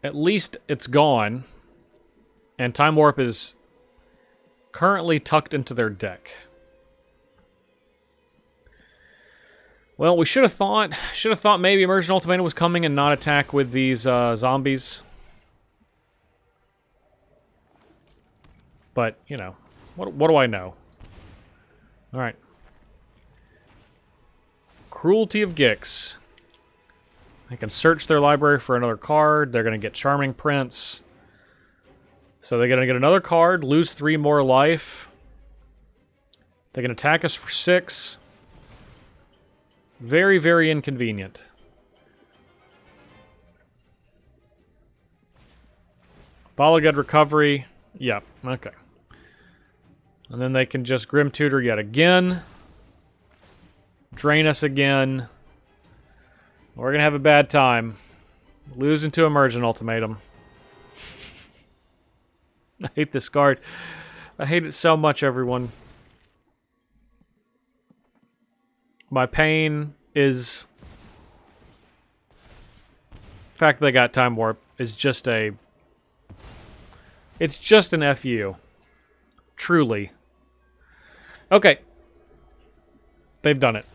at least it's gone. And Time Warp is currently tucked into their deck. Well, we should have thought maybe Emergent Ultimatum was coming and not attack with these zombies. But, you know, what do I know? Alright. Cruelty of Gix. They can search their library for another card. They're going to get Charming Prince. So they're going to get another card, lose 3 more life. They can attack us for 6. Very, very inconvenient. Bolligad recovery. Yep, okay. And then they can just Grim Tutor yet again. Drain us again. We're going to have a bad time. Losing to Emergent Ultimatum. I hate this card. I hate it so much, everyone. My pain is... the fact that they got Time Warp is just a... it's just an FU. Truly. Okay. They've done it.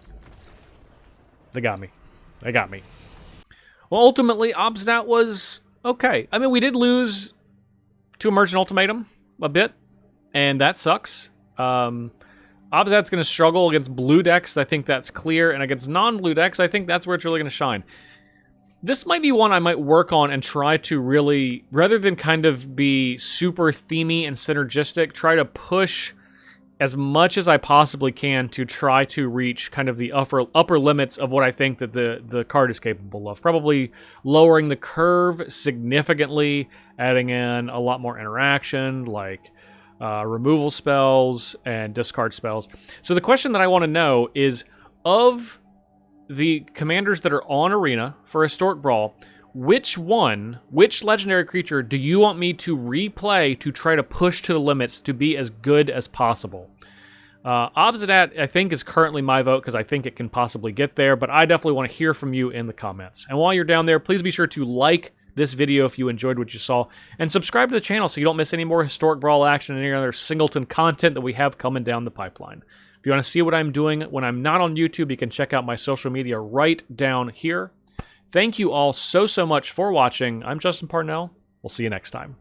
They got me. They got me. Well, ultimately, Obzedat was okay. I mean, we did lose to Emergent Ultimatum a bit, and that sucks. Obzedat's going to struggle against blue decks. I think that's clear. And against non-blue decks, I think that's where it's really going to shine. This might be one I might work on and try to really, rather than kind of be super themey and synergistic, try to push as much as I possibly can to try to reach kind of the upper limits of what I think that the card is capable of. Probably lowering the curve significantly, adding in a lot more interaction, like removal spells and discard spells. So the question that I want to know is, of the commanders that are on Arena for Historic Brawl, which legendary creature do you want me to replay to try to push to the limits to be as good as possible? Obzedat, I think, is currently my vote because I think it can possibly get there, but I definitely want to hear from you in the comments. And while you're down there, please be sure to like this video if you enjoyed what you saw, and subscribe to the channel so you don't miss any more Historic Brawl action and any other Singleton content that we have coming down the pipeline. If you want to see what I'm doing when I'm not on YouTube, you can check out my social media right down here. Thank you all so much for watching. I'm Justin Parnell. We'll see you next time.